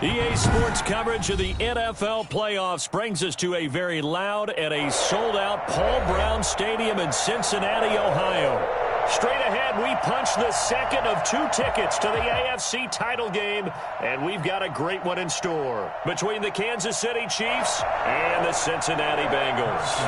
EA Sports coverage of the NFL playoffs brings us to a very loud and a sold-out Paul Brown Stadium in Cincinnati, Ohio. Straight ahead, we punch the second of 2 tickets to the AFC title game, and we've got a great one in store between the Kansas City Chiefs and the Cincinnati Bengals.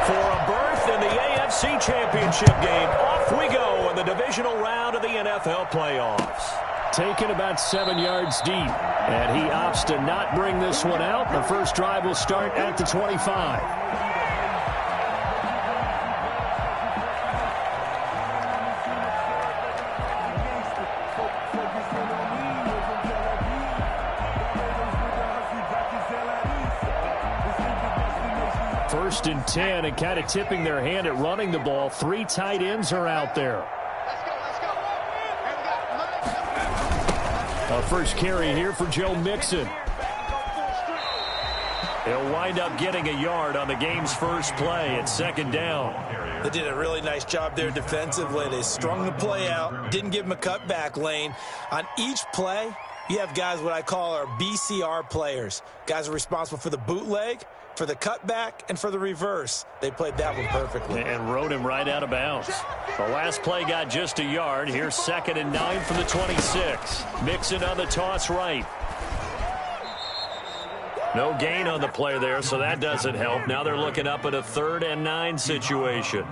For a berth in the AFC Championship game, off we go in the divisional round of the NFL playoffs. Taken about 7 yards deep, and he opts to not bring this one out. The first drive will start at the 25. First and 10, and kind of tipping their hand at running the ball. 3 tight ends are out there. A first carry here for Joe Mixon. He'll wind up getting a yard on the game's first play at second down. They did a really nice job there defensively. They strung the play out, didn't give him a cutback lane. On each play, you have guys what I call our BCR players. Guys are responsible for the bootleg, for the cutback, and for the reverse. They played that one perfectly. And rode him right out of bounds. The last play got just a yard. Here's second and 9 from the 26. Mixon on the toss right. No gain on the play there, so that doesn't help. Now they're looking up at a 3rd and 9 situation.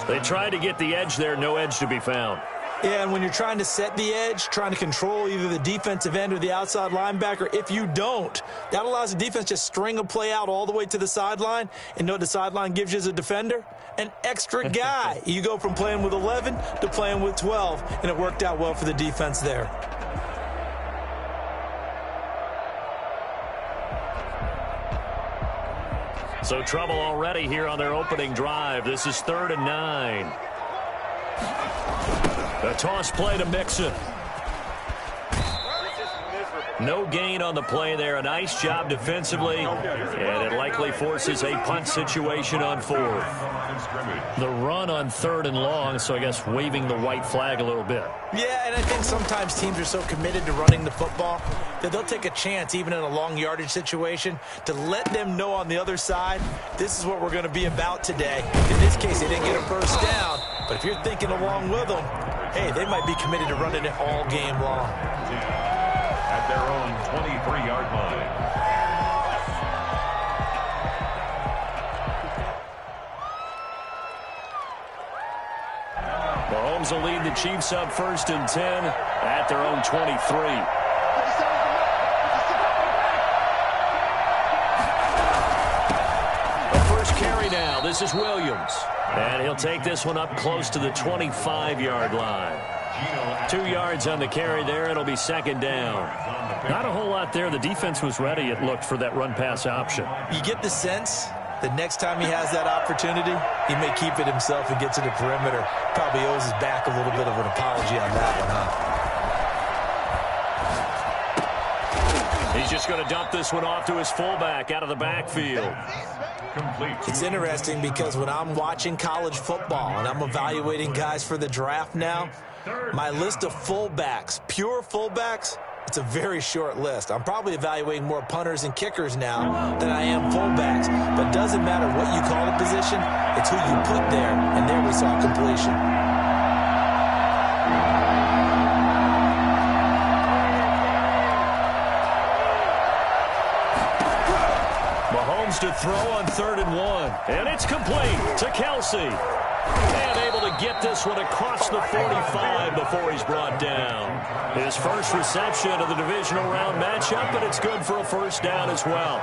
They tried to get the edge there. No edge to be found. Yeah, and when you're trying to set the edge, trying to control either the defensive end or the outside linebacker, if you don't, that allows the defense to string a play out all the way to the sideline. And know what the sideline gives you as a defender? An extra guy. You go from playing with 11 to playing with 12, and it worked out well for the defense there. So trouble already here on their opening drive. This is 3rd and 9. The toss play to Mixon. No gain on the play there. A nice job defensively, and it likely forces a punt situation on 4th. The run on 3rd and long, so I guess waving the white flag a little bit. Yeah, and I think sometimes teams are so committed to running the football that they'll take a chance, even in a long yardage situation, to let them know on the other side, this is what we're going to be about today. In this case, they didn't get a first down, but if you're thinking along with them, hey, they might be committed to running it all game long. At their own 23-yard line. Mahomes will lead the Chiefs up 1st and 10 at their own 23. The first carry now. This is Williams. And he'll take this one up close to the 25-yard line. 2 yards on the carry there. It'll be second down. Not a whole lot there. The defense was ready, it looked, for that run-pass option. You get the sense that next time he has that opportunity, he may keep it himself and get to the perimeter. Probably owes his back a little bit of an apology on that one, huh? He's just going to dump this one off to his fullback out of the backfield. It's interesting because when I'm watching college football and I'm evaluating guys for the draft now, my list of fullbacks, pure fullbacks, it's a very short list. I'm probably evaluating more punters and kickers now than I am fullbacks. But it doesn't matter what you call the position, it's who you put there. And there we saw completion. Mahomes to throw on 3rd and 1. And it's complete to Kelsey. And able to get this one across the 45 before he's brought down. His first reception of the divisional round matchup, but it's good for a first down as well.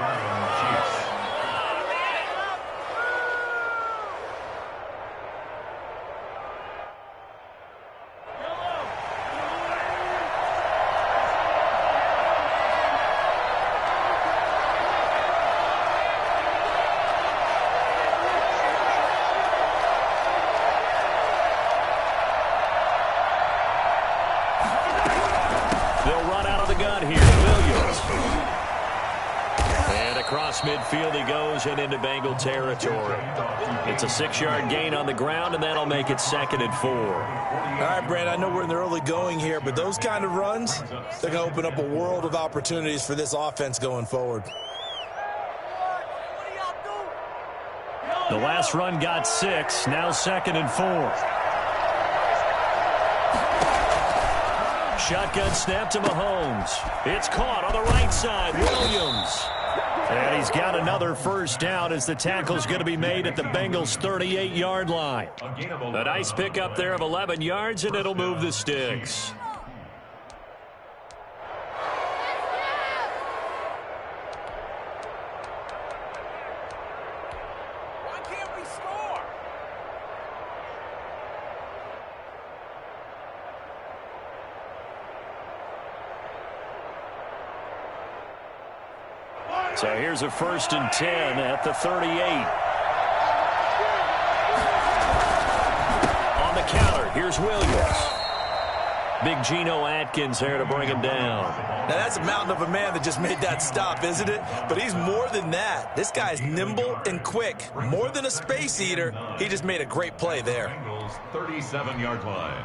across midfield he goes and into Bengal territory. It's a 6-yard gain on the ground, and that'll make it 2nd and 4. All right, Brad, I know we're in the early going here, but those kind of runs, they're going to open up a world of opportunities for this offense going forward. The last run got 6, now 2nd and 4. Shotgun snap to Mahomes. It's caught on the right side. Williams. And he's got another first down as the tackle's going to be made at the Bengals' 38-yard line. A nice pickup there of 11 yards, and it'll move the sticks. So here's a 1st and 10 at the 38. On the counter, here's Williams. Big Geno Atkins there to bring him down. Now that's a mountain of a man that just made that stop, isn't it? But he's more than that. This guy's nimble and quick. More than a space eater. He just made a great play there. 37-yard line.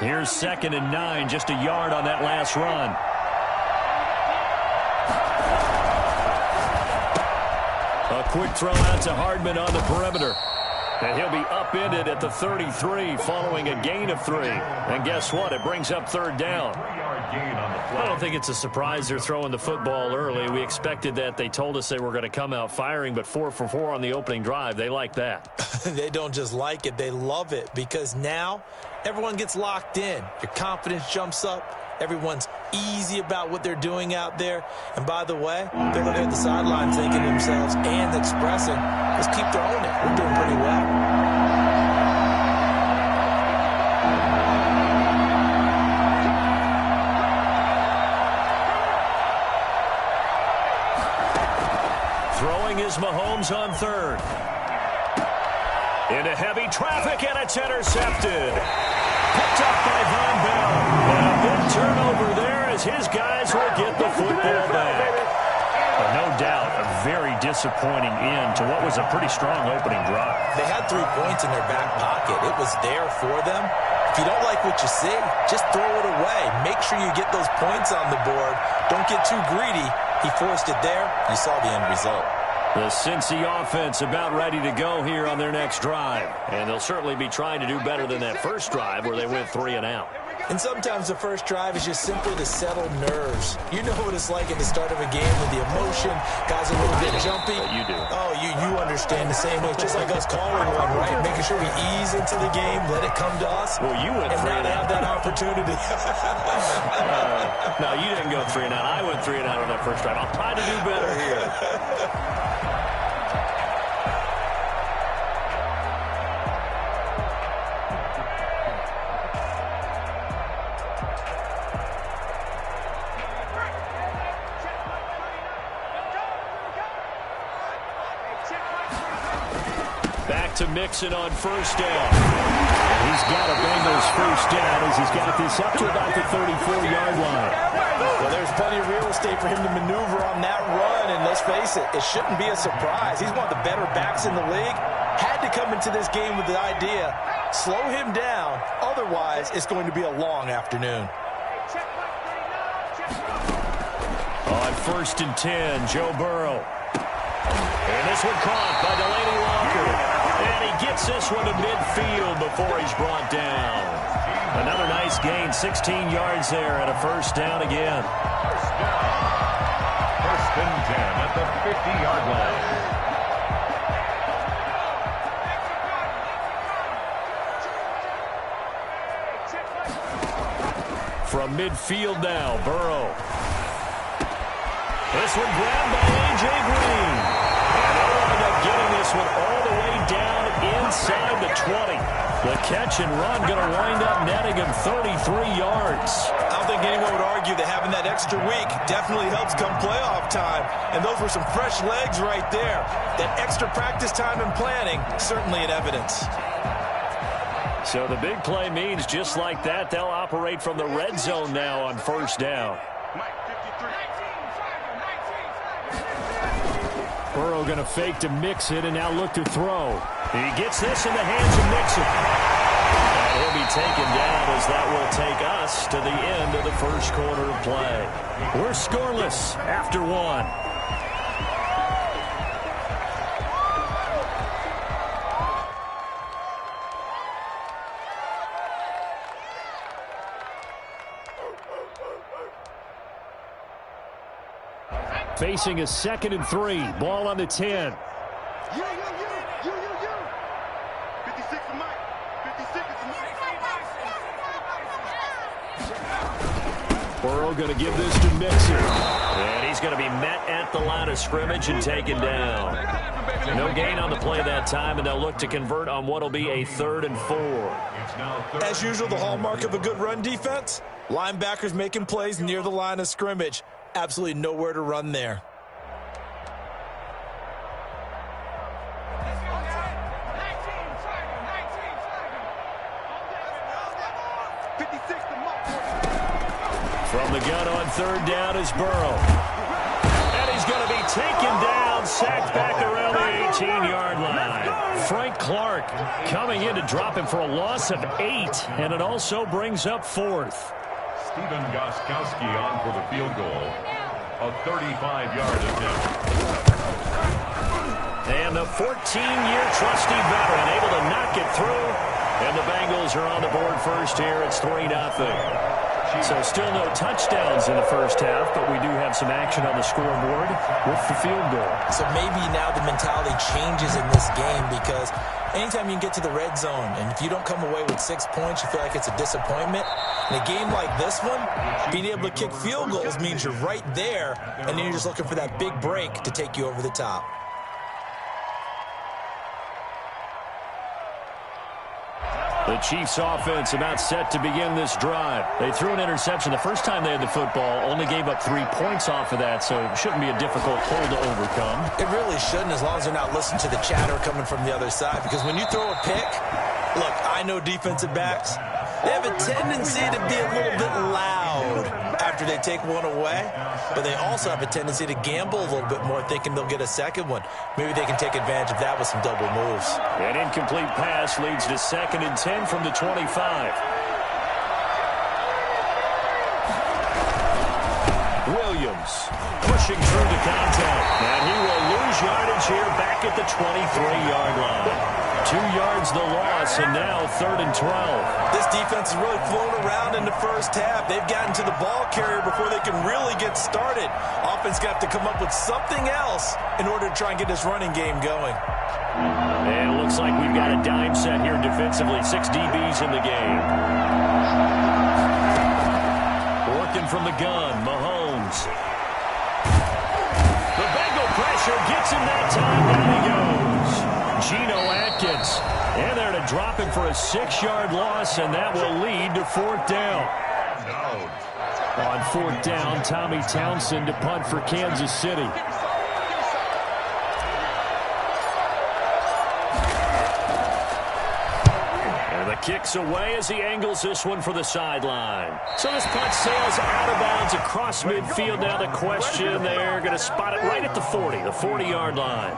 Here's 2nd and 9, just a yard on that last run. A quick throw out to Hardman on the perimeter. And he'll be upended at the 33 following a gain of 3. And guess what? It brings up 3rd down. I don't think it's a surprise they're throwing the football early. We expected that. They told us they were going to come out firing, but 4 for 4 on the opening drive. They like that. They don't just like it. They love it because now everyone gets locked in. Your confidence jumps up. Everyone's easy about what they're doing out there. And by the way, they're looking at the sideline thinking to themselves and expressing, let's keep throwing it. We're doing pretty well. Throwing is Mahomes on 3rd. Into heavy traffic, and it's intercepted. Picked up by Von Bell. And a big turnover there as his guys will get the football back. But no doubt, a very disappointing end to what was a pretty strong opening drive. They had 3 points in their back pocket. It was there for them. If you don't like what you see, just throw it away. Make sure you get those points on the board. Don't get too greedy. He forced it there. You saw the end result. The Cincy offense about ready to go here on their next drive. And they'll certainly be trying to do better than that first drive where they went 3 and out. And sometimes the first drive is just simply to settle nerves. You know what it's like at the start of a game with the emotion. Guys are a little bit jumpy. You do. Oh, you understand the same way. It's just like us calling one, right? Making sure we ease into the game, let it come to us. Well, you went 3 and now they have that opportunity. No, you didn't go 3 and out. I went 3 and out on that first drive. I'll try to do better here. To Mixon on first down. He's got a Bengals first down as he's got this up to about the 34-yard line. Well, there's plenty of real estate for him to maneuver on that run, and let's face it, it shouldn't be a surprise. He's one of the better backs in the league. Had to come into this game with the idea, slow him down, otherwise it's going to be a long afternoon. On 1st and 10, Joe Burrow. And this one caught by Delaney Walker. And he gets this one to midfield before he's brought down. Another nice gain, 16 yards there and a first down again. First and 10 at the 50-yard line. From midfield now, Burrow. This one grabbed by A.J. Green. And they'll wind up getting this one all the way down inside the 20. The catch and run going to wind up netting him 33 yards. I don't think think anyone would argue that having that extra week definitely helps come playoff time. And those were some fresh legs right there. That extra practice time and planning, certainly in evidence. So the big play means just like that, they'll operate from the red zone now on first down. Burrow going to fake to Mixon and now look to throw. He gets this in the hands of Mixon. And he'll be taken down as that will take us to the end of the first quarter of play. We're scoreless after one. Facing a 2nd and 3. Ball on the 10. 56 to Mike. 56 to Mike. Burrow going to give this to Mixon. And he's going to be met at the line of scrimmage and taken down. No gain on the play that time, and they'll look to convert on what will be a 3rd and 4. As usual, the hallmark of a good run defense, linebackers making plays near the line of scrimmage. Absolutely nowhere to run there. From the gun on 3rd down is Burrow. And he's going to be taken down, sacked back around the 18-yard line. Frank Clark coming in to drop him for a loss of 8, and it also brings up 4th. Stephen Gostkowski on for the field goal. A 35-yard attempt. And the 14-year trusty veteran able to knock it through. And the Bengals are on the board first here. It's 3-0. So still no touchdowns in the first half, but we do have some action on the scoreboard with the field goal. So maybe now the mentality changes in this game because anytime you can get to the red zone and if you don't come away with 6 points, you feel like it's a disappointment. In a game like this one, being able to kick field goals means you're right there, and then you're just looking for that big break to take you over the top. The Chiefs offense about set to begin this drive. They threw an interception the first time they had the football, only gave up 3 points off of that, so it shouldn't be a difficult hole to overcome. It really shouldn't, as long as they're not listening to the chatter coming from the other side, because when you throw a pick, look, I know defensive backs, they have a tendency to be a little bit loud after they take one away, but they also have a tendency to gamble a little bit more, thinking they'll get a second one. Maybe they can take advantage of that with some double moves. An incomplete pass leads to 2nd and 10 from the 25. Williams pushing through the contact, and he will lose yardage here back at the 23-yard line. 2 yards the loss, and now 3rd and 12. This defense has really flown around in the first half. They've gotten to the ball carrier before they can really get started. Offense got to come up with something else in order to try and get this running game going. And it looks like we've got a dime set here defensively. 6 DBs in the game. Working from the gun, Mahomes. The Bengal pressure gets him that time. Down he goes. Geno Atkins. And they're to drop him for a 6-yard loss, and that will lead to 4th down. On 4th down, Tommy Townsend to punt for Kansas City. And the kick's away as he angles this one for the sideline. So this punt sails out of bounds across midfield. Now the question, they're going to spot it right at the 40, the 40-yard line.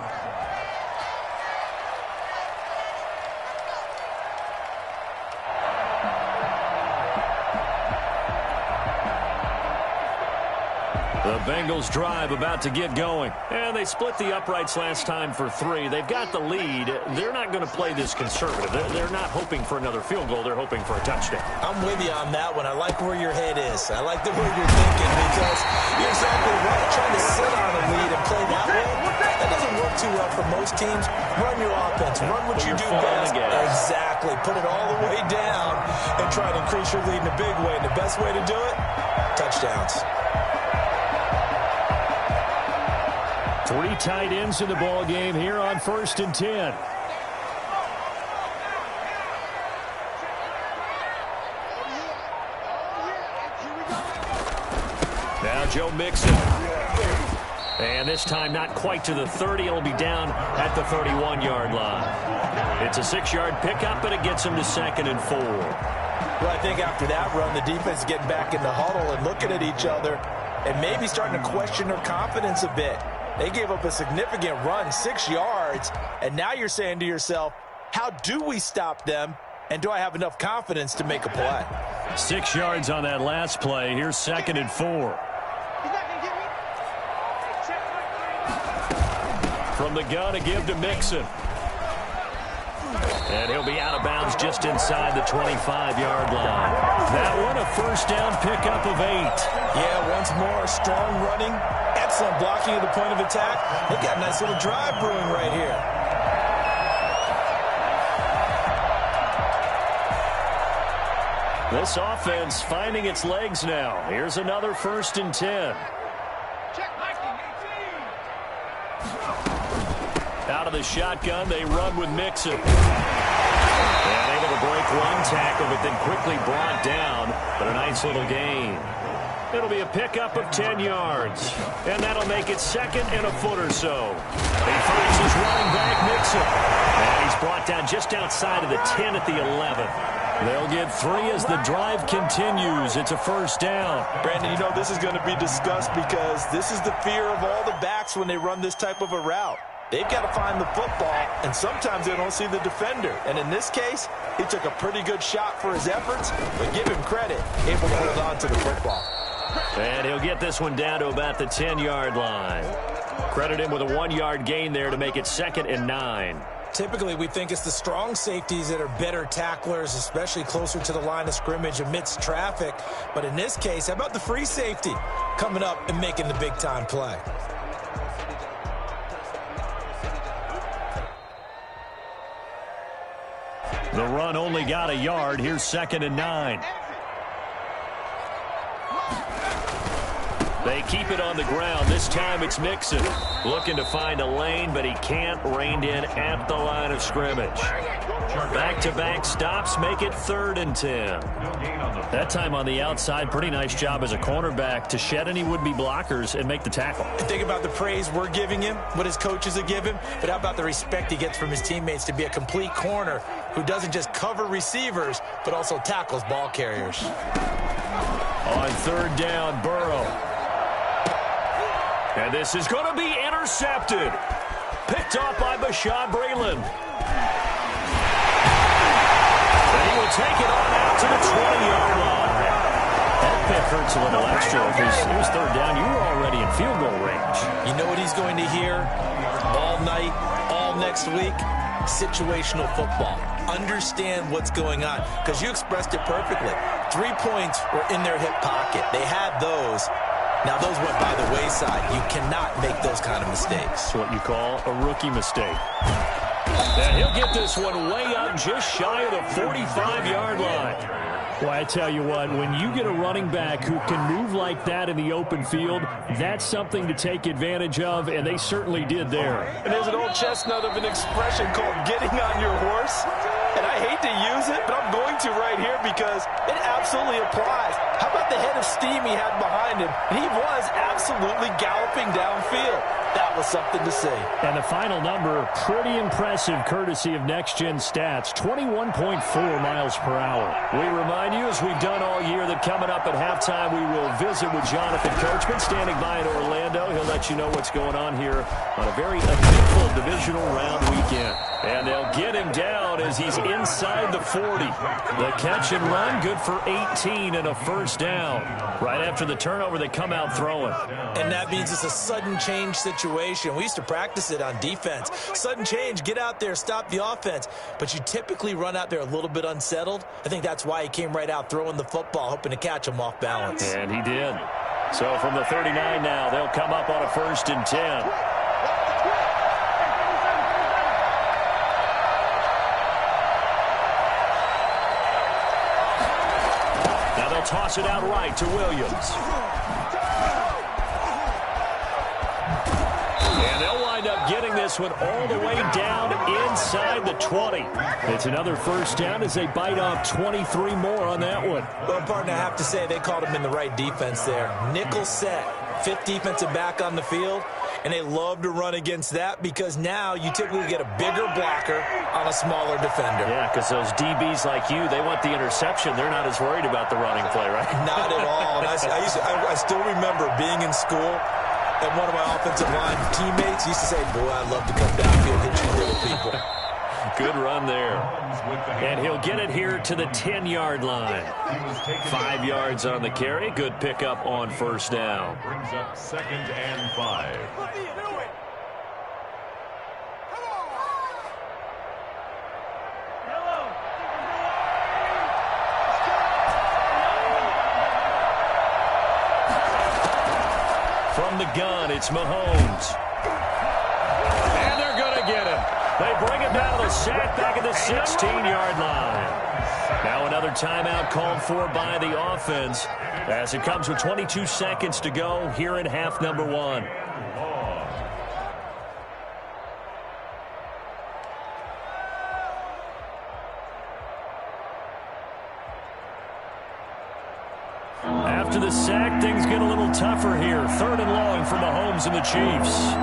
The Bengals drive about to get going. And they split the uprights last time for 3. They've got the lead. They're not going to play this conservative. They're not hoping for another field goal. They're hoping for a touchdown. I'm with you on that one. I like where your head is. I like the way you're thinking because you're exactly right. Trying to sit on a lead and play that way, that doesn't work too well for most teams. Run your offense. Run what you do best. Exactly. Put it all the way down and try to increase your lead in a big way. And the best way to do it, touchdowns. 3 tight ends in the ball game here on 1st and 10. Joe Mixon. And this time not quite to the 30. It'll be down at the 31-yard line. It's a 6-yard pickup, and it gets him to 2nd and 4. Well, I think after that run, the defense is getting back in the huddle and looking at each other and maybe starting to question their confidence a bit. They gave up a significant run, 6 yards, and now you're saying to yourself, how do we stop them, and do I have enough confidence to make a play? 6 yards on that last play. Here's 2nd and 4. From the gun, a give to Mixon. And he'll be out of bounds just inside the 25-yard line. That one, a first down pickup of 8. Yeah, once more, strong running, excellent blocking at the point of attack. They got a nice little drive brewing right here. This offense finding its legs now. Here's another 1st and 10. Out of the shotgun, they run with Mixon. And able to break one tackle, but then quickly brought down. But a nice little gain. It'll be a pickup of 10 yards. And that'll make it 2nd and a foot or so. He finds his running back, Mixon. And he's brought down just outside of the 10 at the 11. They'll get 3 as the drive continues. It's a first down. Brandon, you know this is going to be discussed because this is the fear of all the backs when they run this type of a route. They've got to find the football, and sometimes they don't see the defender. And in this case, he took a pretty good shot for his efforts, but give him credit, able to hold on to the football. And he'll get this one down to about the 10-yard line. Credit him with a 1-yard gain there to make it 2nd and 9. Typically, we think it's the strong safeties that are better tacklers, especially closer to the line of scrimmage amidst traffic. But in this case, how about the free safety coming up and making the big-time play? The run only got a yard. Here's 2nd and 9. They keep it on the ground. This time it's Mixon. Looking to find a lane, but he can't. Reined in at the line of scrimmage. Back-to-back stops make it 3rd and 10. That time on the outside, pretty nice job as a cornerback to shed any would-be blockers and make the tackle. Think about the praise we're giving him, what his coaches are giving, but how about the respect he gets from his teammates to be a complete corner who doesn't just cover receivers, but also tackles ball carriers. On 3rd down, Burrow. And this is going to be intercepted. Picked off by Bashaud Breeland. And he will take it on out to the 20-yard line. That pick hurts a little extra because it was 3rd down. You were already in field goal range. You know what he's going to hear all night, all next week? Situational football. Understand what's going on because you expressed it perfectly. 3 points were in their hip pocket. They had those. Now, those went by the wayside. You cannot make those kind of mistakes. It's what you call a rookie mistake. And he'll get this one way up just shy of the 45-yard line. Well, I tell you what, when you get a running back who can move like that in the open field, that's something to take advantage of, and they certainly did there. And there's an old chestnut of an expression called getting on your horse. And I hate to use it, but I'm going to right here because it absolutely applies. How about the head of steam he had behind him? And he was absolutely galloping downfield. That was something to see. And the final number, pretty impressive courtesy of Next Gen Stats, 21.4 miles per hour. We remind you, as we've done all year, that coming up at halftime, we will visit with Jonathan Coachman, standing by in Orlando. He'll let you know what's going on here on a very eventful divisional round weekend. And they'll get him down as he's inside the 40. The catch and run, good for 18 and a first down. Right after the turnover, they come out throwing. And that means it's a sudden change situation. We used to practice it on defense. Sudden change, get out there, stop the offense. But you typically run out there a little bit unsettled. I think that's why he came right out throwing the football, hoping to catch him off balance. And he did. So from the 39 now, they'll come up on a 1st and 10. Toss it out right to Williams. And they'll wind up getting this one all the way down inside the 20. It's another first down as they bite off 23 more on that one. Well, partner, I have to say they called him in the right defense there. Nickel set. fifth defensive back on the field, and they love to run against that because now you typically get a bigger blocker on a smaller defender. Yeah, because those DBs like you, they want the interception. They're not as worried about the running play, right? Not at all. And I still remember being in school, and one of my offensive line teammates used to say, boy, I'd love to come downfield and hit you little people. Good run there. And he'll get it here to the 10-yard line. 5 yards on the carry. Good pickup on first down. Brings up 2nd and 5. From the gun, it's Mahomes. And they're going to get him. They bring it down to the sack back at the 16-yard line. Now another timeout called for by the offense as it comes with 22 seconds to go here in half number 1. After the sack, things get a little tougher here. 3rd and long for Mahomes and the Chiefs.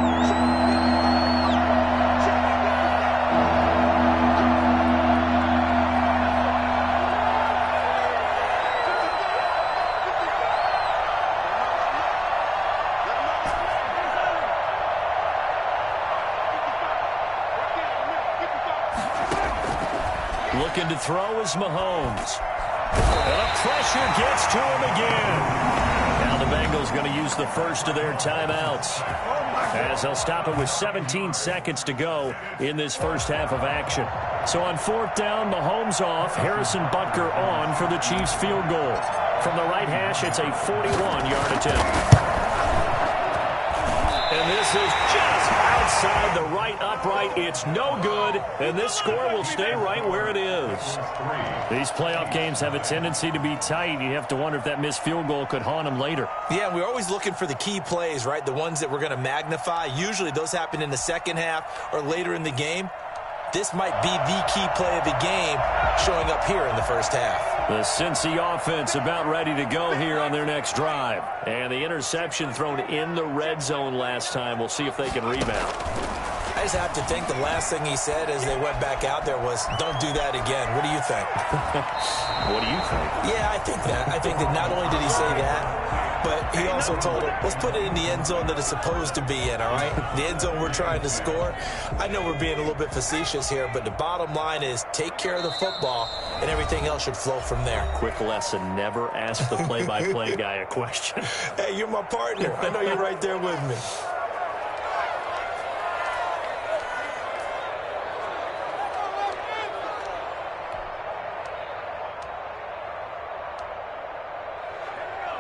Looking to throw is Mahomes. And the pressure gets to him again. Now the Bengals going to use the first of their timeouts as they'll stop it with 17 seconds to go in this first half of action. So on 4th down, Mahomes off, Harrison Butker on for the Chiefs field goal. From the right hash, it's a 41-yard attempt. And this is just outside the right upright. It's no good, and this score will stay right where it is. These playoff games have a tendency to be tight. You have to wonder if that missed field goal could haunt them later. Yeah, we're always looking for the key plays, right? The ones that we're going to magnify. Usually those happen in the second half or later in the game. This might be the key play of the game showing up here in the first half. The Cincy offense about ready to go here on their next drive. And the interception thrown in the red zone last time. We'll see if they can rebound. I just have to think the last thing he said as they went back out there was, don't do that again. What do you think? What do you think? Yeah, I think that. I think that not only did he say that, but he also told him, let's put it in the end zone that it's supposed to be in, all right? The end zone we're trying to score. I know we're being a little bit facetious here, but the bottom line is take care of the football, and everything else should flow from there. Quick lesson, never ask the play-by-play guy a question. Hey, you're my partner. I know you're right there with me.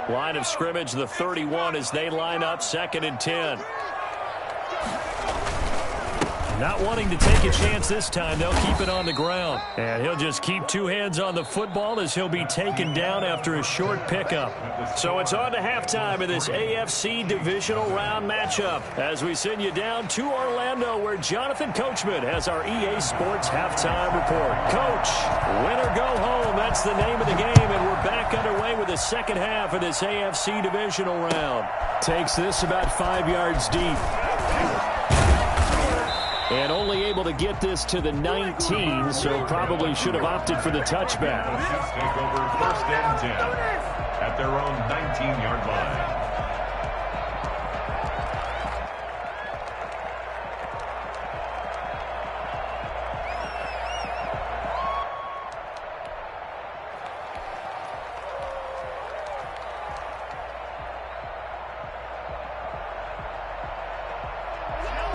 Line of scrimmage, the 31 as they line up, 2nd and 10. Not wanting to take a chance this time, they'll keep it on the ground. And he'll just keep 2 hands on the football as he'll be taken down after a short pickup. So it's on to halftime of this AFC divisional round matchup as we send you down to Orlando where Jonathan Coachman has our EA Sports halftime report. Coach, win or go home, that's the name of the game, and we're back underway with the second half of this AFC divisional round. Takes this about 5 yards deep. And only able to get this to the 19, so probably should have opted for the touchback. Take over 1st and 10 at their own 19-yard line.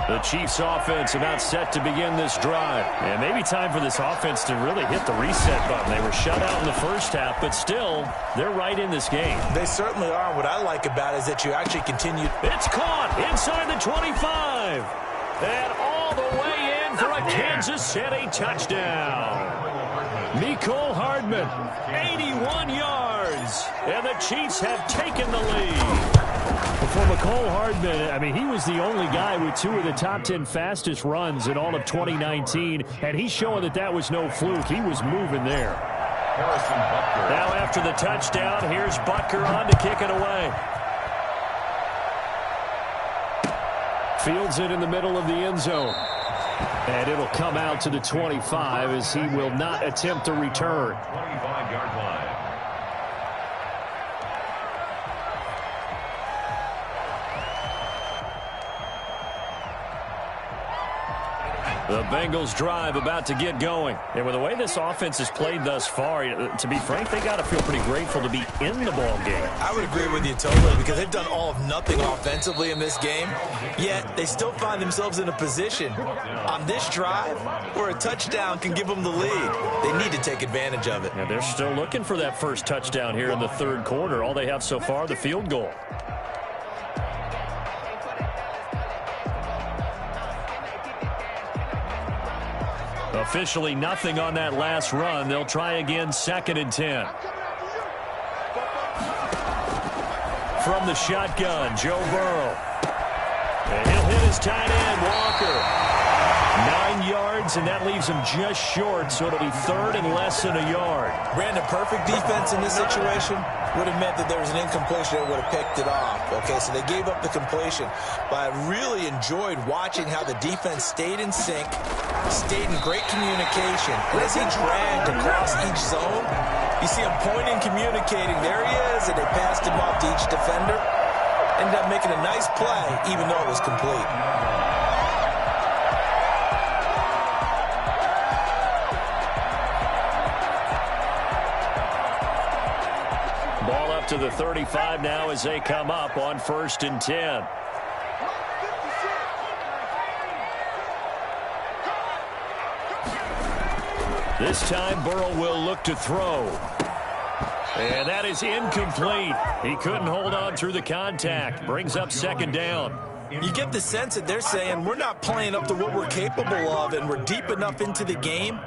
The Chiefs offense about set to begin this drive. And maybe time for this offense to really hit the reset button. They were shut out in the first half, but still, they're right in this game. They certainly are. What I like about it is that you actually continue. It's caught inside the 25. And all the way in for a Kansas City touchdown. Mecole Hardman, 81 yards. And the Chiefs have taken the lead. For Mecole Hardman, I mean, he was the only guy with 2 of the top 10 fastest runs in all of 2019, and he's showing that that was no fluke. He was moving there. Now after the touchdown, here's Butker on to kick it away. Fields it in the middle of the end zone. And it'll come out to the 25 as he will not attempt to return. 25-yard line. The Bengals drive about to get going. And with the way this offense has played thus far, to be frank, they got to feel pretty grateful to be in the ball game. I would agree with you totally because they've done all of nothing offensively in this game, yet they still find themselves in a position on this drive where a touchdown can give them the lead. They need to take advantage of it. Yeah, they're still looking for that first touchdown here in the third quarter. All they have so far, the field goal. Officially nothing on that last run. They'll try again, 2nd and 10. From the shotgun, Joe Burrow. And he'll hit his tight end, Walker. 9 yards, and that leaves him just short, so it'll be 3rd and less than a yard. Brandon, perfect defense in this situation would have meant that there was an incompletion that would have picked it off. Okay, so they gave up the completion. But I really enjoyed watching how the defense stayed in sync, stayed in great communication. And as he dragged across each zone, you see him pointing, communicating. There he is, and they passed him off to each defender. Ended up making a nice play, even though it was complete. Ball up to the 35 now as they come up on 1st and 10. This time Burrow will look to throw. And that is incomplete. He couldn't hold on through the contact. Brings up 2nd down. You get the sense that they're saying we're not playing up to what we're capable of, and we're deep enough into the game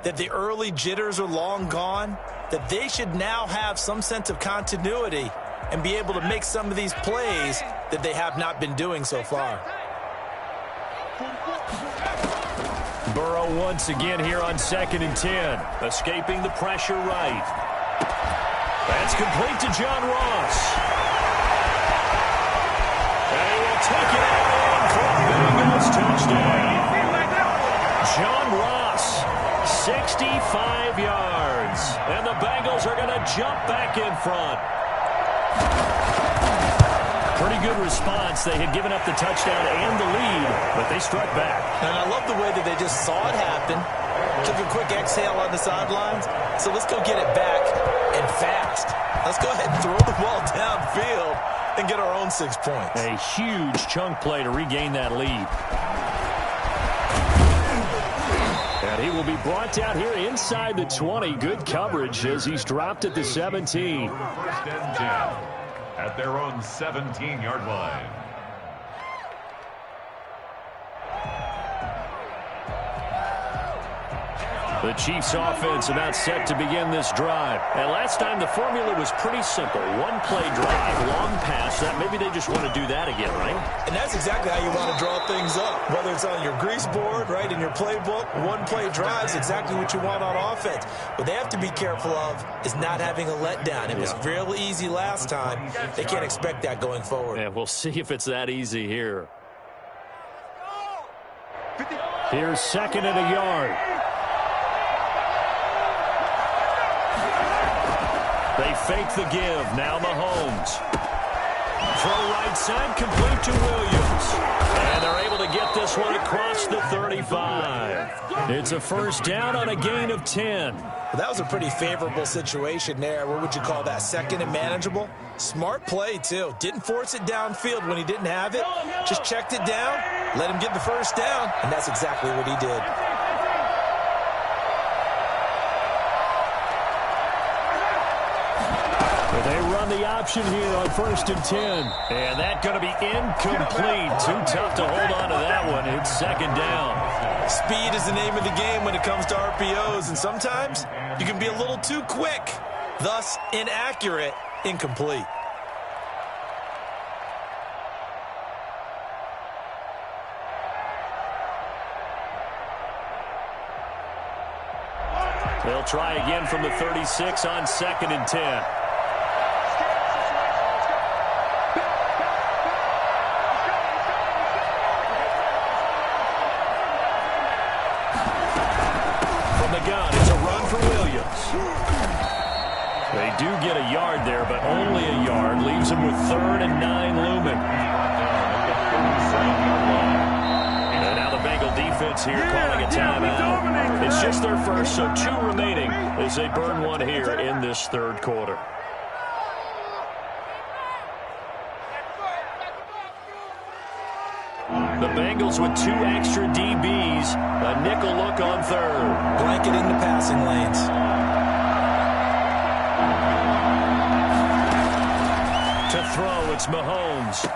that the early jitters are long gone, that they should now have some sense of continuity and be able to make some of these plays that they have not been doing so far. Burrow once again here on 2nd and 10. Escaping the pressure right. That's complete to John Ross. And he will take it out for a Bengals touchdown. John Ross, 65 yards. And the Bengals are going to jump back in front. Pretty good response. They had given up the touchdown and the lead, but they struck back. And I love the way that they just saw it happen, took a quick exhale on the sidelines. So let's go get it back and fast. Let's go ahead and throw the ball downfield and get our own 6 points. A huge chunk play to regain that lead. And he will be brought down here inside the 20. Good coverage as he's dropped at the 17. 1st and 10 at their own 17-yard line. The Chiefs offense about set to begin this drive. And last time the formula was pretty simple. One play drive, long pass. That maybe they just want to do that again, right? And that's exactly how you want to draw things up. Whether it's on your grease board, right, in your playbook, one play drive is exactly what you want on offense. What they have to be careful of is not having a letdown. It was real easy last time. They can't expect that going forward. Yeah, we'll see if it's that easy here. Here's 2nd and a yard. They fake the give. Now Mahomes. Throw right side, complete to Williams. And they're able to get this one across the 35. It's a 1st down on a gain of 10. Well, that was a pretty favorable situation there. What would you call that? 2nd and manageable? Smart play, too. Didn't force it downfield when he didn't have it. Just checked it down, let him get the 1st down, and that's exactly what he did. They run the option here on 1st and 10. And that's going to be incomplete. Too tough to hold on to that one. It's 2nd down. Speed is the name of the game when it comes to RPOs. And sometimes you can be a little too quick. Thus, inaccurate, incomplete. They'll try again from the 36 on 2nd and 10. the gun. It's a run for Williams. They do get a yard there, but only a yard. Leaves them with 3rd and 9 looming. And now the Bengal defense here calling a timeout. It's just their first, so 2 remaining as they burn one here in this 3rd quarter. The Bengals with 2 extra DBs. A nickel look on 3rd. Blanket in the passing lanes. To throw, it's Mahomes.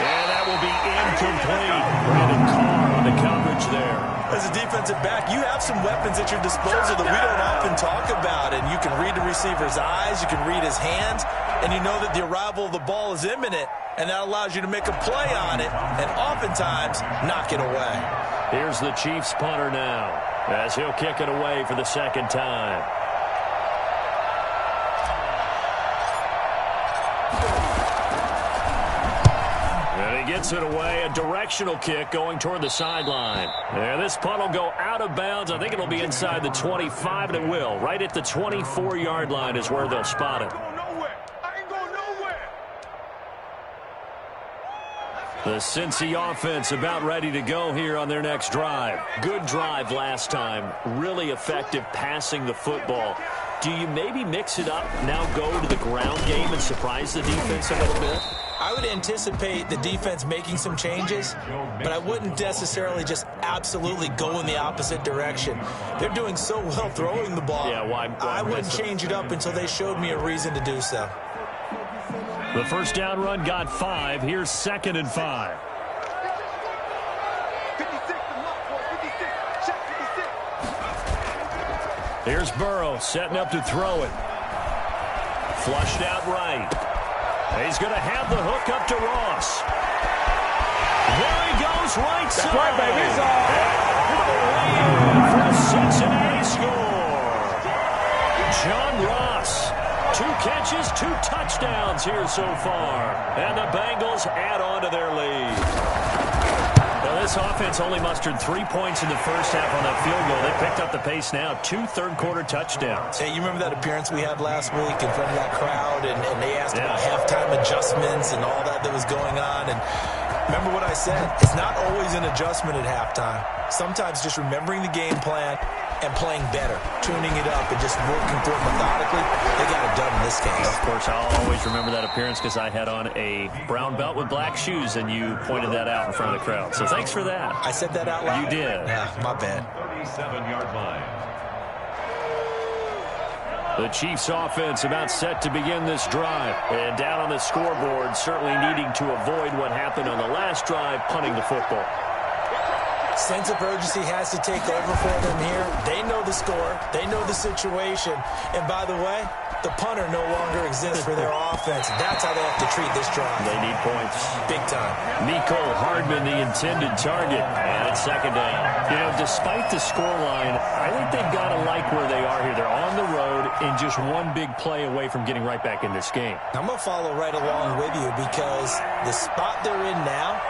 And that will be incomplete. Brandon Carr on the coverage there. As a defensive back, you have some weapons at your disposal that we don't often talk about. And you can read the receiver's eyes, you can read his hands, and you know that the arrival of the ball is imminent. And that allows you to make a play on it and oftentimes knock it away. Here's the Chiefs punter now as he'll kick it away for the 2nd time. And he gets it away. A directional kick going toward the sideline. And this punt will go out of bounds. I think it'll be inside the 25, and it will. Right at the 24-yard line is where they'll spot it. The Cincy offense about ready to go here on their next drive. Good drive last time. Really effective passing the football. Do you maybe mix it up, now go to the ground game and surprise the defense a little bit? I would anticipate the defense making some changes, but I wouldn't necessarily just absolutely go in the opposite direction. They're doing so well throwing the ball. Yeah, why I wouldn't change it up until they showed me a reason to do so. The first down run got 5. Here's 2nd and 5. 56. Here's Burrow setting up to throw it. Flushed out right. He's going to have the hook up to Ross. There he goes, right side. Right, baby. For a Cincinnati score. John Ross. 2 catches, 2 touchdowns here so far. And the Bengals add on to their lead. Now, this offense only mustered 3 points in the first half on that field goal. They picked up the pace now. 2 third-quarter touchdowns. Hey, you remember that appearance we had last week in front of that crowd, and they asked about halftime adjustments and all that was going on. And remember what I said. It's not always an adjustment at halftime. Sometimes just remembering the game plan and playing better, tuning it up and just working through it methodically. They got it done in this case. Of course, I'll always remember that appearance because I had on a brown belt with black shoes, and you pointed that out in front of the crowd. So thanks for that. I said that out loud? You did. Yeah, my bad. 37-yard line. The Chiefs offense about set to begin this drive. And down on the scoreboard, certainly needing to avoid what happened on the last drive, punting the football. Sense of urgency has to take over for them here. They know the score. They know the situation. And by the way, the punter no longer exists for their offense. That's how they have to treat this drive. They need points. Big time. Nicole Hardman, the intended target. And it's 2nd down. You know, despite the scoreline, I think they've got to like where they are here. They're on the road and just one big play away from getting right back in this game. I'm going to follow right along with you because the spot they're in now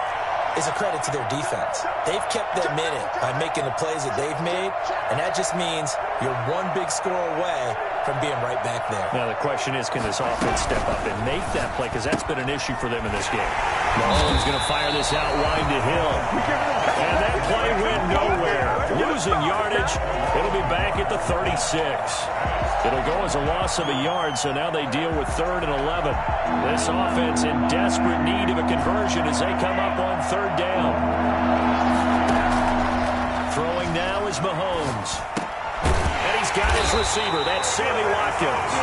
is a credit to their defense. They've kept them in it by making the plays that they've made, and that just means you're one big score away from being right back there. Now, the question is, can this offense step up and make that play? Because that's been an issue for them in this game. Mahomes going to fire this out wide to Hill. And that play went nowhere. Losing yardage. It'll be back at the 36. It'll go as a loss of a yard, so now they deal with 3rd and 11. This offense in desperate need of a conversion as they come up on 3rd down. Throwing now is Mahomes. And he's got his receiver. That's Sammy Watkins.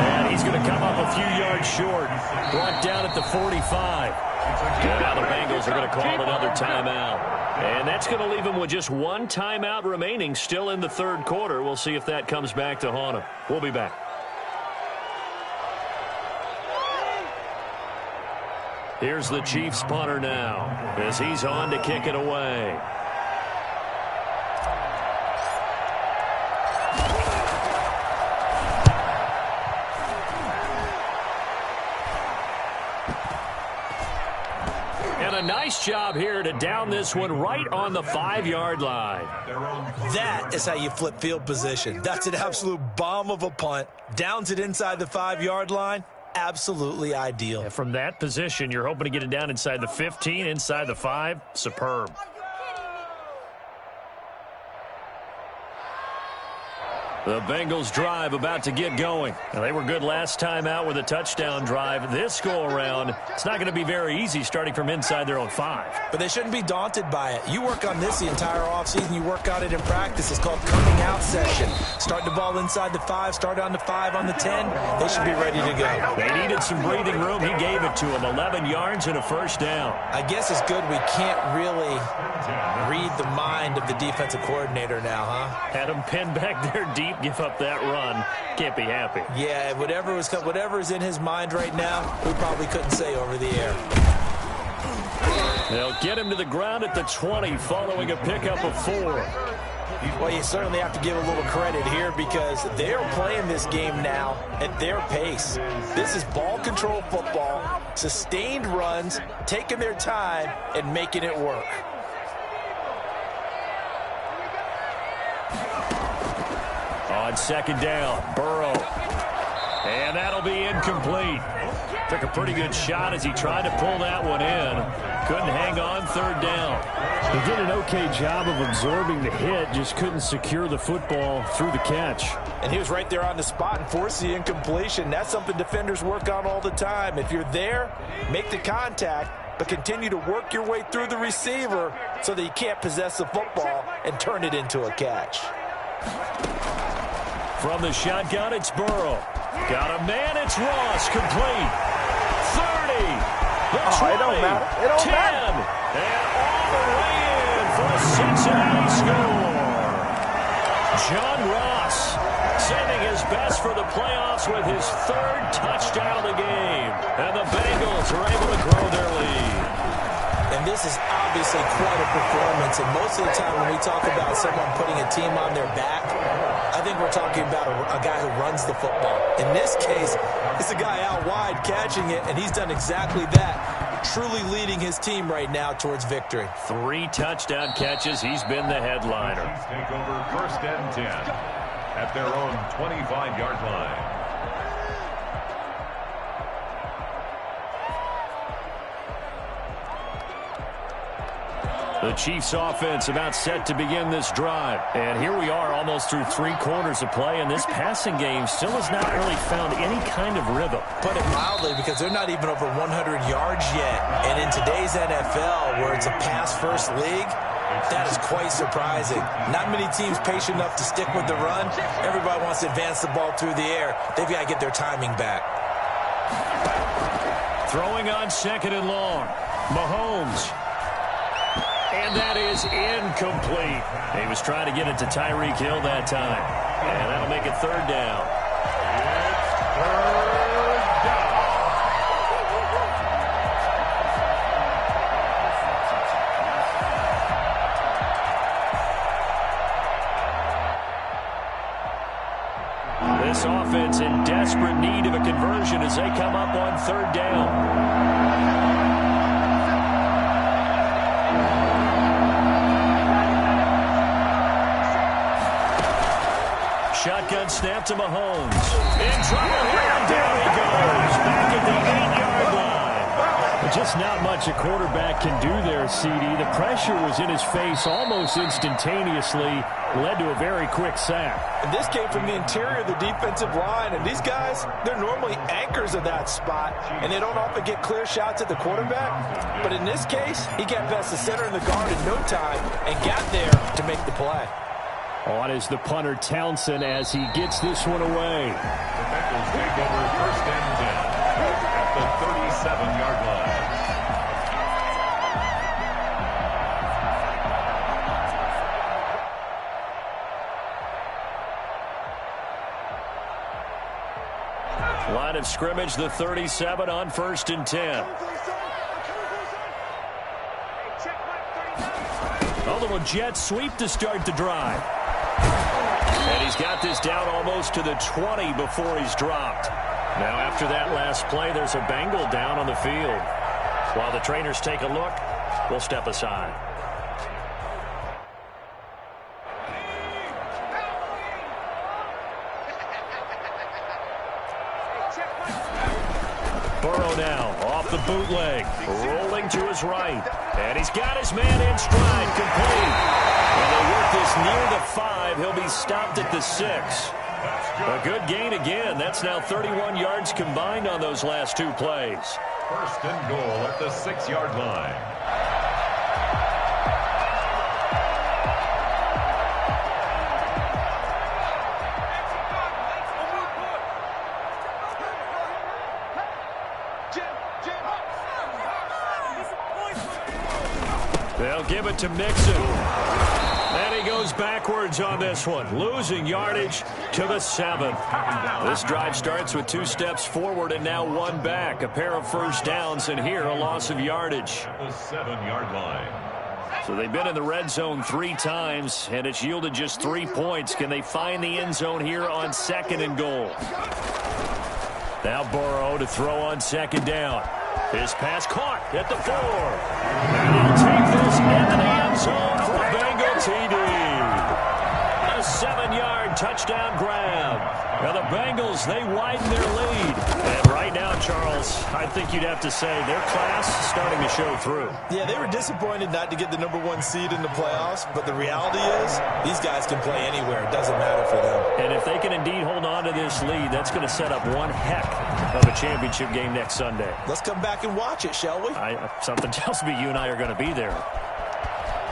And he's going to come up a few yards short. Brought down at the 45. And now the Bengals are going to call another timeout. And that's going to leave them with just 1 timeout remaining still in the 3rd quarter. We'll see if that comes back to haunt them. We'll be back. Here's the Chiefs punter now as he's on to kick it away. A nice Nice job here to down this one right on the 5-yard line. That is how you flip field position. That's an absolute bomb of a punt. Downs it inside the 5-yard line. Absolutely ideal. And from that position, you're hoping to get it down inside the 15, inside the 5. Superb. The Bengals drive about to get going. Now, they were good last time out with a touchdown drive. This go-around, it's not going to be very easy starting from inside their own 5. But they shouldn't be daunted by it. You work on this the entire offseason. You work on it in practice. It's called coming out session. Start the ball inside the 5, start on the 5, on the 10. They should be ready to go. They needed some breathing room. He gave it to them. 11 yards and a first down. I guess it's good we can't really read the mind of the defensive coordinator now, huh? Had him pinned back there deep. Give up that run. Can't be happy. Yeah, whatever is in his mind right now, we probably couldn't say over the air. They'll get him to the ground at the 20 following a pickup of 4. Well, you certainly have to give a little credit here because they're playing this game now at their pace. This is ball control football, sustained runs, taking their time, and making it work. On second down, Burrow. And that'll be incomplete. Took a pretty good shot as he tried to pull that one in. Couldn't hang on third down. He did an okay job of absorbing the hit, just couldn't secure the football through the catch. And he was right there on the spot and forced the incompletion. That's something defenders work on all the time. If you're there, make the contact, but continue to work your way through the receiver so that you can't possess the football and turn it into a catch. From the shotgun, it's Burrow. Got a man, it's Ross, complete. 30, the 20, it don't matter. It don't 10, matter. and all the way in for a Cincinnati score. John Ross saving his best for the playoffs with his 3rd touchdown of the game. And the Bengals are able to grow their lead. And this is obviously quite a performance. And most of the time when we talk about someone putting a team on their back, I think we're talking about a guy who runs the football. In this case, it's a guy out wide catching it, and he's done exactly that, truly leading his team right now towards victory. 3 touchdown catches. He's been the headliner. Chiefs take over 1st and 10 at their own 25-yard line. The Chiefs offense about set to begin this drive. And here we are almost through 3 quarters of play, and this passing game still has not really found any kind of rhythm. Put it mildly, because they're not even over 100 yards yet. And in today's NFL, where it's a pass-first league, that is quite surprising. Not many teams patient enough to stick with the run. Everybody wants to advance the ball through the air. They've got to get their timing back. Throwing on 2nd and long. Mahomes. And that is incomplete. He was trying to get it to Tyreek Hill that time. And that'll make it 3rd down. This offense in desperate need of a conversion as they come up on 3rd down. Shotgun snap to Mahomes. In trouble here, and down he goes. Back at the 8-yard line. Just not much a quarterback can do there, CD. The pressure was in his face almost instantaneously. Led to a very quick sack. And this came from the interior of the defensive line. And these guys, they're normally anchors of that spot. And they don't often get clear shots at the quarterback. But in this case, he got past the center and the guard in no time and got there to make the play. On is the punter Townsend as he gets this one away. The Bengals take over 1st and 10 at the 37-yard line. Line of scrimmage, the 37 on 1st and 10. Oh, little jet sweep to start the drive. And he's got this down almost to the 20 before he's dropped. Now after that last play, there's a Bengal down on the field. While the trainers take a look, will step aside. Burrow now off the bootleg, rolling to his right. And he's got his man in stride, complete. And they work this near the 5. He'll be stopped at the 6. A good gain again. That's now 31 yards combined on those last 2 plays. First and goal at the 6-yard line. They'll give it to Mixon. And he goes backwards on this one, losing yardage to the 7. This drive starts with 2 steps forward and now 1 back. A pair of first downs, and here a loss of yardage. The 7-yard line. So they've been in the red zone 3 times, and it's yielded just 3 points. Can they find the end zone here on 2nd and goal? Now Burrow to throw on 2nd down. His pass caught at the 4. And he'll take this into the end zone for a Bengal TD. A 7-yard touchdown grab. Now the Bengals, they widen their lead. And right now, Charles, I think you'd have to say their class is starting to show through. Yeah, they were disappointed not to get the #1 seed in the playoffs, but the reality is these guys can play anywhere. It doesn't matter for them. And if they can indeed hold on to this lead, that's going to set up one heck of a championship game next Sunday. Let's come back and watch it, shall we? Something tells me you and I are going to be there.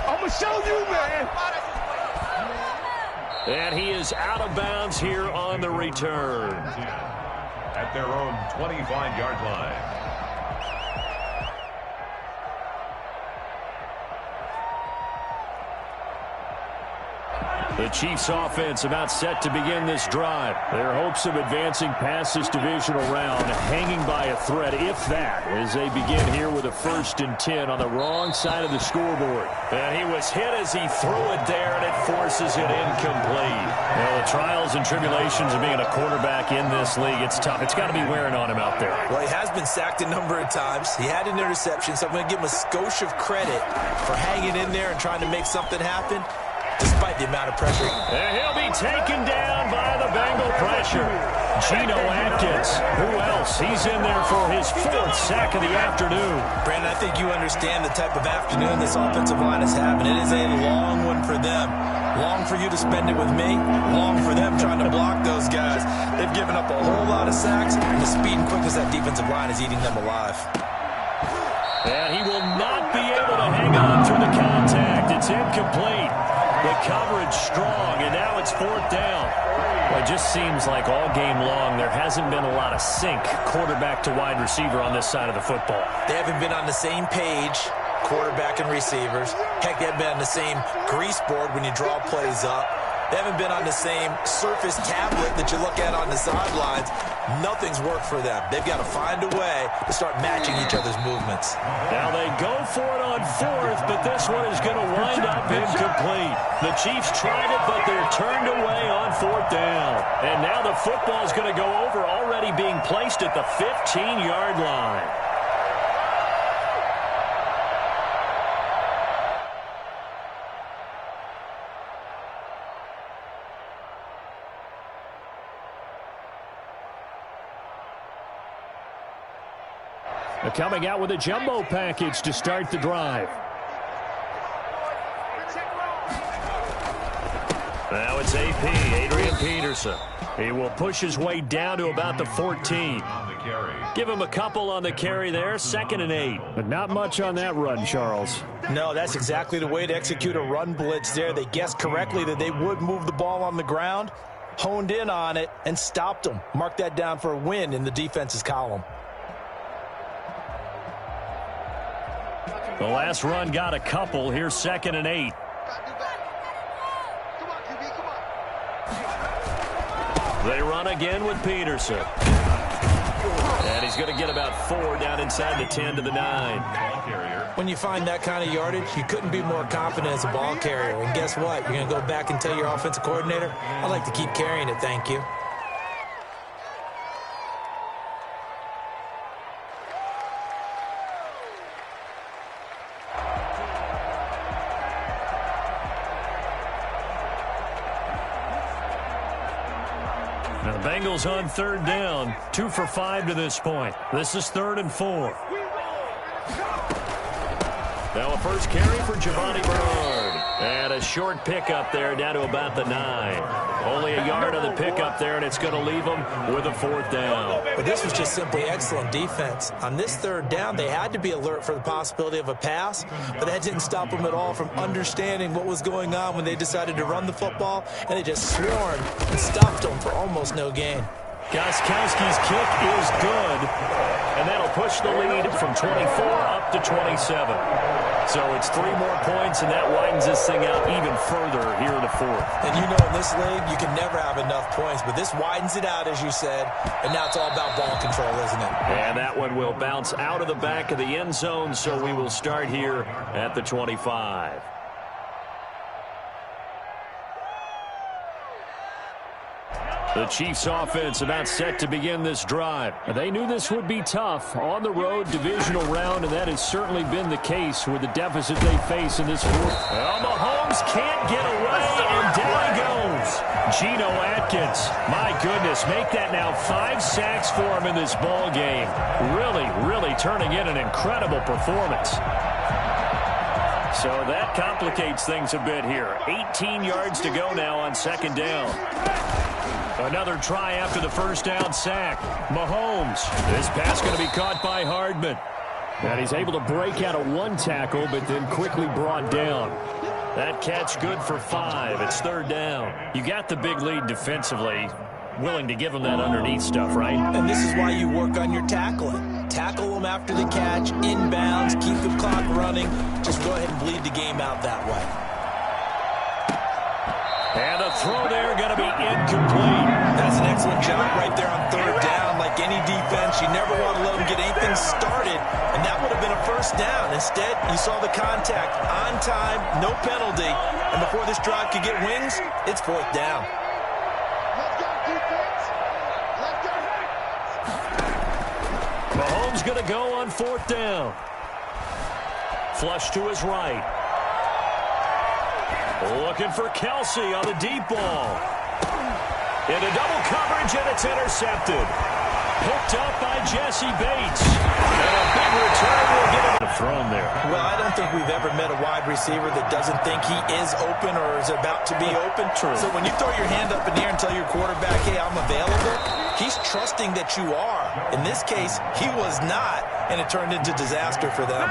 I'm going to show you, man. And he is out of bounds here on the return. At their own 25-yard line. The Chiefs offense about set to begin this drive. Their hopes of advancing past this divisional round hanging by a thread, if that, as they begin here with a 1st and 10 on the wrong side of the scoreboard. And he was hit as he threw it there, and it forces it incomplete. Well, the trials and tribulations of being a quarterback in this league, it's tough. It's got to be wearing on him out there. Well, he has been sacked a number of times. He had an interception, so I'm going to give him a skosh of credit for hanging in there and trying to make something happen, despite the amount of pressure. And he'll be taken down by the Bengal pressure. Geno Atkins, who else? He's in there for his 4th sack of the afternoon. Brandon, I think you understand the type of afternoon this offensive line is having. It is a long one for them. Long for you to spend it with me. Long for them trying to block those guys. They've given up a whole lot of sacks, and the speed and quickness of that defensive line is eating them alive. And he will not be able to hang on through the contact. It's incomplete. The coverage strong, and now it's 4th down. Well, it just seems like all game long there hasn't been a lot of sync quarterback to wide receiver on this side of the football. They haven't been on the same page, quarterback and receivers. Heck, they haven't been on the same grease board when you draw plays up. They haven't been on the same surface tablet that you look at on the sidelines. Nothing's worked for them. They've got to find a way to start matching each other's movements. Now they go for it on 4th, but this one is going to wind up incomplete. The Chiefs tried it, but they're turned away on 4th down. And now the football is going to go over, already being placed at the 15-yard line. They're coming out with a jumbo package to start the drive. Now it's AP, Adrian Peterson. He will push his way down to about the 14. Give him a couple on the carry there, 2nd and 8. But not much on that run, Charles. No, that's exactly the way to execute a run blitz there. They guessed correctly that they would move the ball on the ground, honed in on it, and stopped them. Mark that down for a win in the defense's column. The last run got a couple. Here's 2nd and 8. They run again with Peterson. And he's going to get about 4 down inside the 10 to the 9. When you find that kind of yardage, you couldn't be more confident as a ball carrier. And guess what? You're going to go back and tell your offensive coordinator, I'd like to keep carrying it, thank you. Now the Bengals on third down, 2 for 5 to this point. This is 3rd and 4. Now a first carry for Giovanni Bernard. And a short pickup there down to about the 9. Only a yard on the pickup there, and it's going to leave them with a 4th down. But this was just simply excellent defense. On this 3rd down, they had to be alert for the possibility of a pass, but that didn't stop them at all from understanding what was going on when they decided to run the football, and they just swarmed and stopped them for almost no gain. Gostkowski's kick is good, and that'll push the lead from 24 up to 27. So it's 3 more points, and that widens this thing out even further here in the 4th. And you know, in this league, you can never have enough points, but this widens it out, as you said, and now it's all about ball control, isn't it? And that one will bounce out of the back of the end zone, so we will start here at the 25. The Chiefs offense about set to begin this drive. They knew this would be tough on the road, divisional round, and that has certainly been the case with the deficit they face in this 4th. Well, Mahomes can't get away, and down he goes. Geno Atkins, my goodness, make that now 5 sacks for him in this ball game. Really turning in an incredible performance. So that complicates things a bit here. 18 yards to go now on 2nd down. Another try after the first down sack. Mahomes. This pass going to be caught by Hardman. And he's able to break out of 1 tackle, but then quickly brought down. That catch good for 5. It's 3rd down. You got the big lead defensively. Willing to give them that underneath stuff, right? And this is why you work on your tackling. Tackle them after the catch, inbounds, keep the clock running. Just go ahead and bleed the game out that way. And a throw there going to be incomplete. That's an excellent job right there on 3rd down. Like any defense, you never want to let them get anything started, and that would have been a 1st down. Instead, you saw the contact on time, no penalty, and before this drive could get wings, it's 4th down. Let's go, defense. Let's go. Mahomes going to go on 4th down. Flush to his right. Looking for Kelsey on the deep ball. Into double coverage, and it's intercepted. Picked up by Jesse Bates. And a big return will get him thrown there. Well, I don't think we've ever met a wide receiver that doesn't think he is open or is about to be open. True. So when you throw your hand up in the air and tell your quarterback, hey, I'm available, he's trusting that you are. In this case, he was not, and it turned into disaster for them.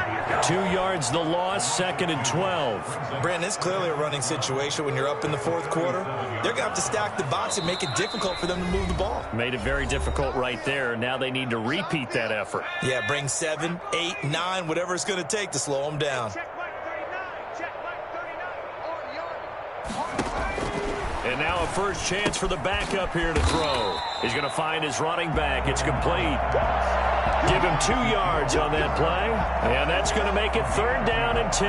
2 yards the loss, 2nd and 12. Brandon, it's clearly a running situation when you're up in the 4th quarter. They're going to have to stack the box and make it difficult for them to move the ball. Made it very difficult right there. Now they need to repeat that effort. Yeah, bring 7, 8, 9, whatever it's going to take to slow them down. And now a first chance for the backup here to throw. He's going to find his running back. It's complete. Give him 2 yards on that play. And that's going to make it 3rd down and 10.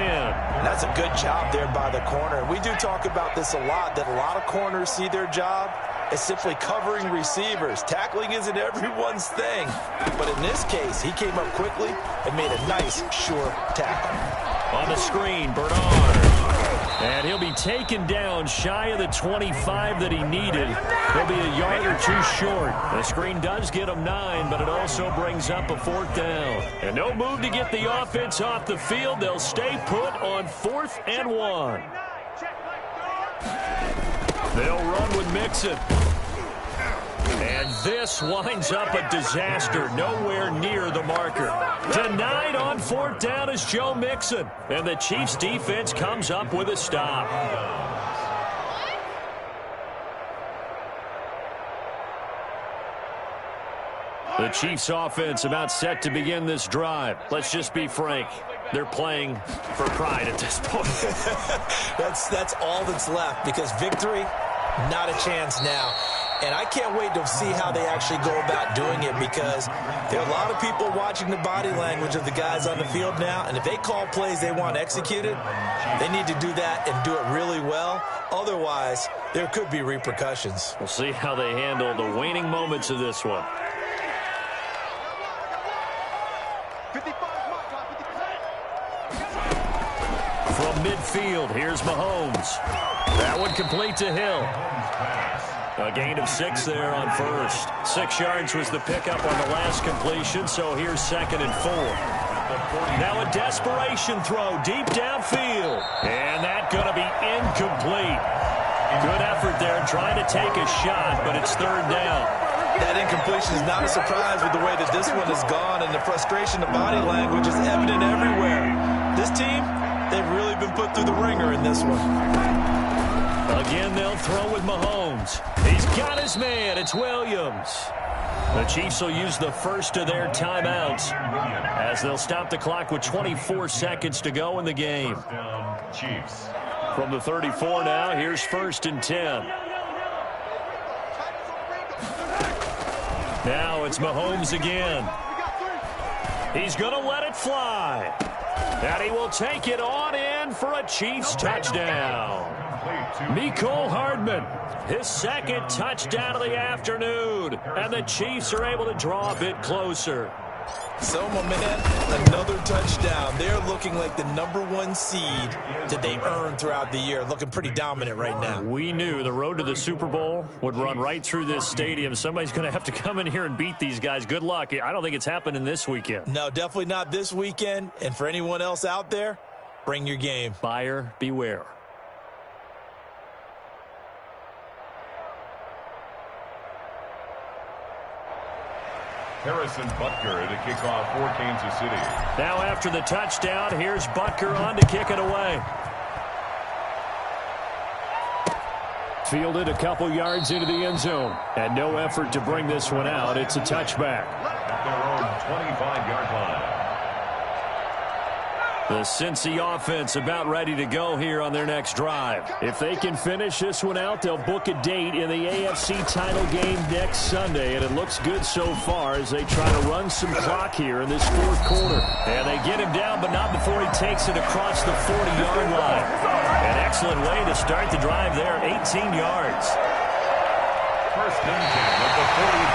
That's a good job there by the corner. We do talk about this a lot, that a lot of corners see their job as simply covering receivers. Tackling isn't everyone's thing. But in this case, he came up quickly and made a nice, sure tackle. On the screen, Bernard. And he'll be taken down shy of the 25 that he needed. He'll be a yard or 2 short. The screen does get him 9, but it also brings up a 4th down. And no move to get the offense off the field. They'll stay put on 4th and 1. They'll run with Mixon. And this winds up a disaster, nowhere near the marker. Denied on 4th down is Joe Mixon. And the Chiefs defense comes up with a stop. The Chiefs offense about set to begin this drive. Let's just be frank. They're playing for pride at this point. That's all that's left, because victory, not a chance now. And I can't wait to see how they actually go about doing it, because there are a lot of people watching the body language of the guys on the field now, and if they call plays they want executed, they need to do that and do it really well. Otherwise, there could be repercussions. We'll see how they handle the waning moments of this one. 55 From midfield, here's Mahomes. That one complete to Hill. A gain of 6 there on first. 6 yards was the pickup on the last completion, so here's 2nd and 4. Now a desperation throw deep downfield. And that's going to be incomplete. Good effort there trying to take a shot, but it's 3rd down. That incompletion is not a surprise with the way that this one has gone, and the frustration, the body language is evident everywhere. This team, they've really been put through the ringer in this one. Again, they'll throw with Mahomes. He's got his man. It's Williams. The Chiefs will use the first of their timeouts as they'll stop the clock with 24 seconds to go in the game. Chiefs. From the 34 now, here's 1st and 10. Now it's Mahomes again. He's going to let it fly. And he will take it on in for a Chiefs touchdown. Mecole Hardman, his 2nd touchdown of the afternoon. And the Chiefs are able to draw a bit closer. So, my man, another touchdown. They're looking like the #1 seed that they earned throughout the year. Looking pretty dominant right now. We knew the road to the Super Bowl would run right through this stadium. Somebody's going to have to come in here and beat these guys. Good luck. I don't think it's happening this weekend. No, definitely not this weekend. And for anyone else out there, bring your game. Buyer beware. Harrison Butker to kick off for Kansas City. Now after the touchdown, here's Butker on to kick it away. Fielded a couple yards into the end zone. And no effort to bring this one out. It's a touchback. At their own 25-yard line. The Cincy offense about ready to go here on their next drive. If they can finish this one out, they'll book a date in the AFC title game next Sunday. And it looks good so far as they try to run some clock here in this 4th quarter. And they get him down, but not before he takes it across the 40-yard line. An excellent way to start the drive there, 18 yards. 1st and 10 at the 40.